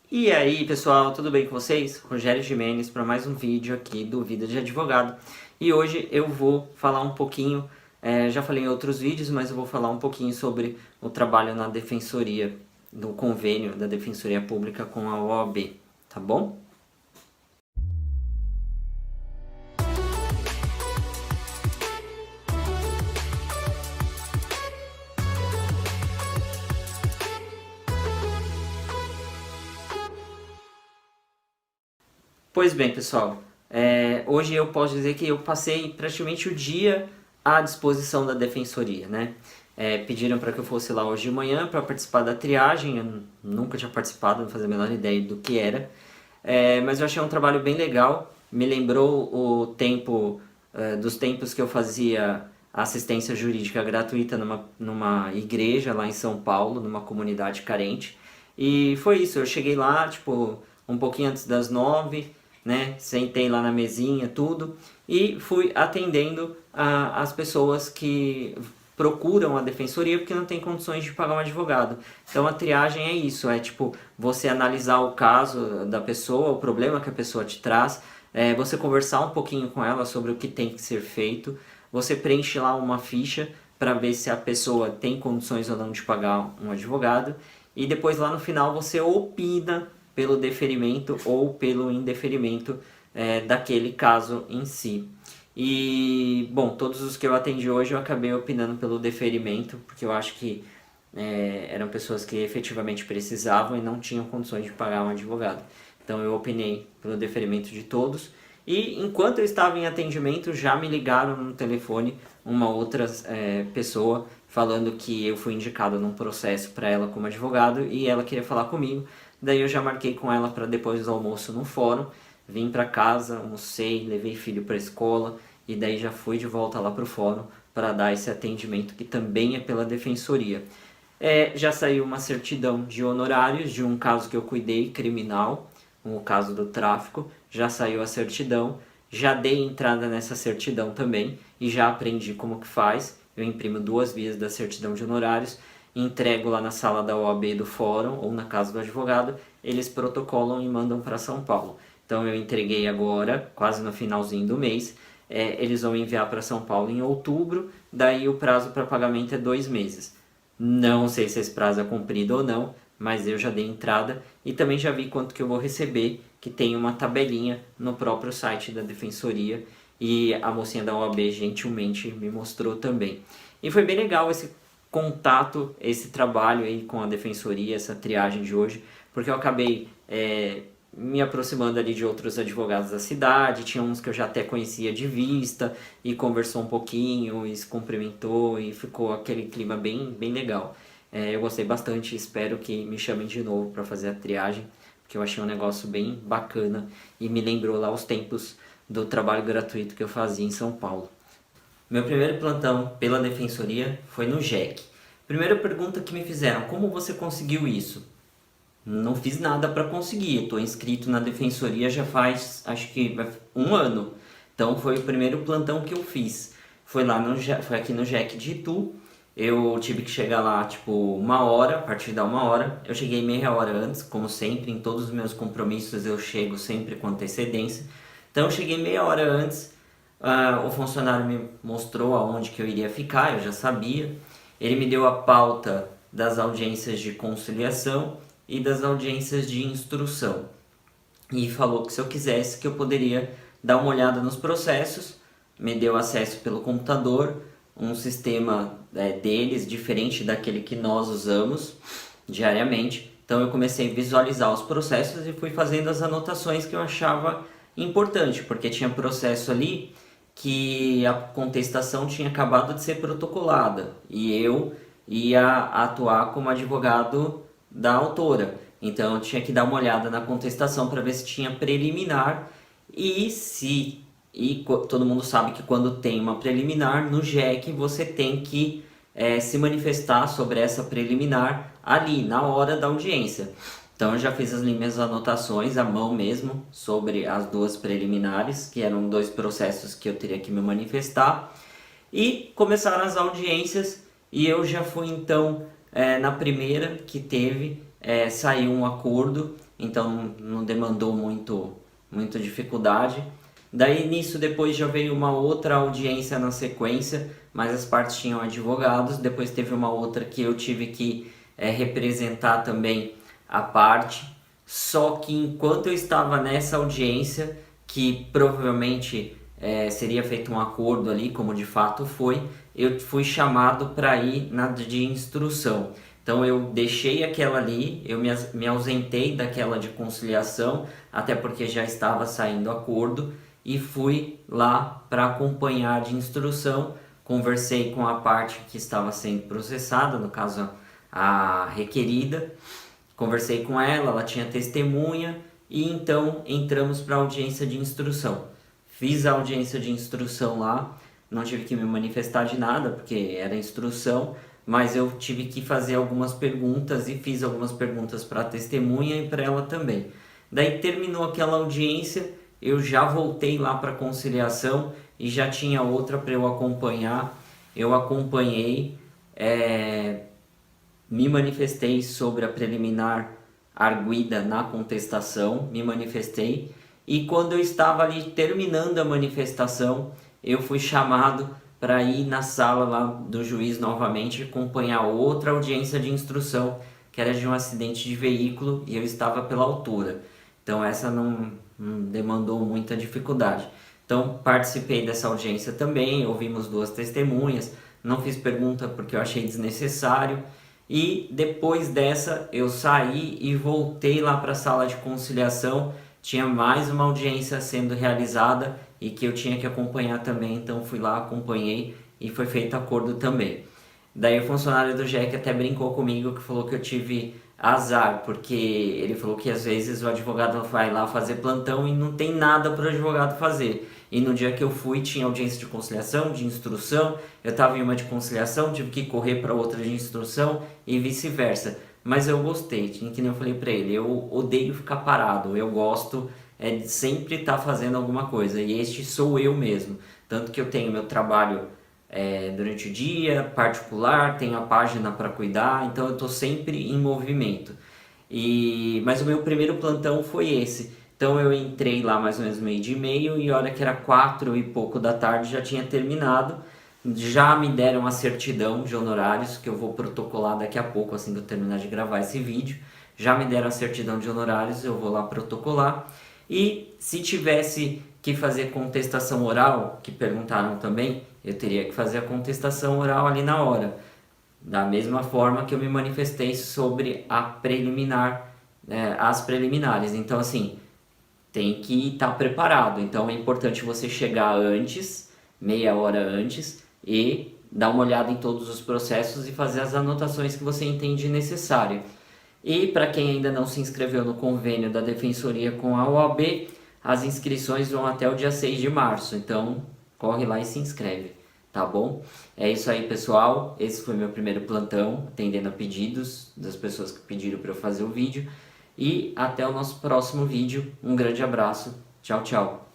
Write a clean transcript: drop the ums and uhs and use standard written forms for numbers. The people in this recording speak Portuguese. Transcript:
E aí pessoal, tudo bem com vocês? Rogério Gimenez para mais um vídeo aqui do Vida de Advogado. E hoje eu vou falar um pouquinho, já falei em outros vídeos, mas eu vou falar um pouquinho sobre o trabalho na Defensoria, do convênio da Defensoria Pública com a OAB, tá bom? Pois bem, pessoal, hoje eu posso dizer que eu passei praticamente o dia à disposição da Defensoria, né? Pediram para que eu fosse lá hoje de manhã para participar da triagem, eu nunca tinha participado, não fazia a menor ideia do que era, mas eu achei um trabalho bem legal, me lembrou o tempo, dos tempos que eu fazia assistência jurídica gratuita numa igreja lá em São Paulo, numa comunidade carente, e foi isso, eu cheguei lá, tipo, um pouquinho antes das 9, né? Sentei lá na mesinha, tudo, e fui atendendo as pessoas que procuram a defensoria porque não tem condições de pagar um advogado. Então a triagem é isso, é tipo você analisar o caso da pessoa, o problema que a pessoa te traz, você conversar um pouquinho com ela sobre o que tem que ser feito, você preenche lá uma ficha para ver se a pessoa tem condições ou não de pagar um advogado, e depois lá no final você opina pelo deferimento ou pelo indeferimento daquele caso em si. E, bom, todos os que eu atendi hoje eu acabei opinando pelo deferimento, porque eu acho que eram pessoas que efetivamente precisavam e não tinham condições de pagar um advogado. Então eu opinei pelo deferimento de todos. E enquanto eu estava em atendimento, já me ligaram no telefone uma outra pessoa falando que eu fui indicado num processo para ela como advogado e ela queria falar comigo. Daí eu já marquei com ela para depois do almoço no fórum, vim para casa, almocei, levei filho para a escola e daí já fui de volta lá para o fórum para dar esse atendimento que também é pela defensoria. Já saiu uma certidão de honorários de um caso que eu cuidei, criminal, o caso do tráfico, já saiu a certidão, já dei entrada nessa certidão também e já aprendi como que faz. Eu imprimo 2 vias da certidão de honorários, entrego lá na sala da OAB do fórum ou na casa do advogado, eles protocolam e mandam para São Paulo. Então eu entreguei agora, quase no finalzinho do mês, eles vão enviar para São Paulo em outubro, daí o prazo para pagamento é 2 meses. Não sei se esse prazo é cumprido ou não, mas eu já dei entrada e também já vi quanto que eu vou receber, que tem uma tabelinha no próprio site da Defensoria e a mocinha da OAB gentilmente me mostrou também. E foi bem legal esse contato, esse trabalho aí com a Defensoria, essa triagem de hoje, porque eu acabei me aproximando ali de outros advogados da cidade, tinha uns que eu já até conhecia de vista, e conversou um pouquinho, e se cumprimentou, e ficou aquele clima bem, bem legal. Eu gostei bastante, espero que me chamem de novo para fazer a triagem, porque eu achei um negócio bem bacana, e me lembrou lá os tempos do trabalho gratuito que eu fazia em São Paulo. Meu primeiro plantão pela Defensoria foi no JEC. Primeira pergunta que me fizeram, como você conseguiu isso? Não fiz nada para conseguir, estou inscrito na Defensoria já faz, acho que um ano. Então foi o primeiro plantão que eu fiz. Foi aqui no JEC de Itu. Eu tive que chegar lá tipo 1 hora, a partir da 1 hora. Eu cheguei meia hora antes, como sempre, em todos os meus compromissos eu chego sempre com antecedência. Então eu cheguei meia hora antes, o funcionário me mostrou aonde que eu iria ficar, eu já sabia. Ele me deu a pauta das audiências de conciliação e das audiências de instrução. E falou que se eu quisesse que eu poderia dar uma olhada nos processos, me deu acesso pelo computador, um sistema deles diferente daquele que nós usamos diariamente. Então eu comecei a visualizar os processos e fui fazendo as anotações que eu achava importante, porque tinha processo ali que a contestação tinha acabado de ser protocolada e eu ia atuar como advogado da autora. Então eu tinha que dar uma olhada na contestação para ver se tinha preliminar e se todo mundo sabe que quando tem uma preliminar no JEC você tem que se manifestar sobre essa preliminar ali na hora da audiência. Então eu já fiz as minhas anotações à mão mesmo sobre as 2 preliminares, que eram 2 processos que eu teria que me manifestar, e começaram as audiências e eu já fui então na primeira que teve, saiu um acordo então não demandou muita dificuldade. Daí nisso depois já veio uma outra audiência na sequência, mas as partes tinham advogados. Depois teve uma outra que eu tive que representar também a parte. Só que enquanto eu estava nessa audiência, que provavelmente seria feito um acordo ali, como de fato foi, eu fui chamado para ir na de instrução. Então eu deixei aquela ali, eu me ausentei daquela de conciliação, até porque já estava saindo acordo, e fui lá para acompanhar de instrução. Conversei com a parte que estava sendo processada, no caso a requerida, conversei com ela, ela tinha testemunha, e então entramos para a audiência de instrução. Fiz a audiência de instrução lá, não tive que me manifestar de nada, porque era instrução, mas eu tive que fazer algumas perguntas e fiz algumas perguntas para a testemunha e para ela também. Daí terminou aquela audiência, eu já voltei lá para a conciliação e já tinha outra para eu acompanhar. Eu acompanhei, me manifestei sobre a preliminar arguida na contestação, me manifestei, e quando eu estava ali terminando a manifestação, eu fui chamado para ir na sala lá do juiz novamente acompanhar outra audiência de instrução, que era de um acidente de veículo e eu estava pela altura. Então essa não demandou muita dificuldade. Então participei dessa audiência também, ouvimos duas testemunhas, não fiz pergunta porque eu achei desnecessário. E depois dessa eu saí e voltei lá para a sala de conciliação. Tinha mais uma audiência sendo realizada e que eu tinha que acompanhar também, então fui lá, acompanhei e foi feito acordo também. Daí o funcionário do JEC até brincou comigo, que falou que eu tive azar, porque ele falou que às vezes o advogado vai lá fazer plantão e não tem nada para o advogado fazer. E no dia que eu fui tinha audiência de conciliação, de instrução, eu estava em uma de conciliação, tive que correr para outra de instrução e vice-versa. Mas eu gostei, que nem eu falei para ele, eu odeio ficar parado, eu gosto de sempre estar fazendo alguma coisa, e este sou eu mesmo. Tanto que eu tenho meu trabalho durante o dia, particular, tenho a página para cuidar, então eu estou sempre em movimento. Mas o meu primeiro plantão foi esse. Então eu entrei lá mais ou menos meio de meio e a hora que era 4 e pouco da tarde já tinha terminado. Já me deram a certidão de honorários, que eu vou protocolar daqui a pouco, assim que eu terminar de gravar esse vídeo. Já me deram a certidão de honorários, eu vou lá protocolar. E se tivesse que fazer contestação oral, que perguntaram também, eu teria que fazer a contestação oral ali na hora. Da mesma forma que eu me manifestei sobre a preliminar, as preliminares. Então, assim, tem que estar preparado. Então, é importante você chegar antes, meia hora antes, e dar uma olhada em todos os processos e fazer as anotações que você entende necessário. E para quem ainda não se inscreveu no convênio da Defensoria com a OAB, as inscrições vão até o dia 6 de março. Então, corre lá e se inscreve, tá bom? É isso aí, pessoal. Esse foi meu primeiro plantão, atendendo a pedidos das pessoas que pediram para eu fazer o vídeo. E até o nosso próximo vídeo. Um grande abraço. Tchau, tchau.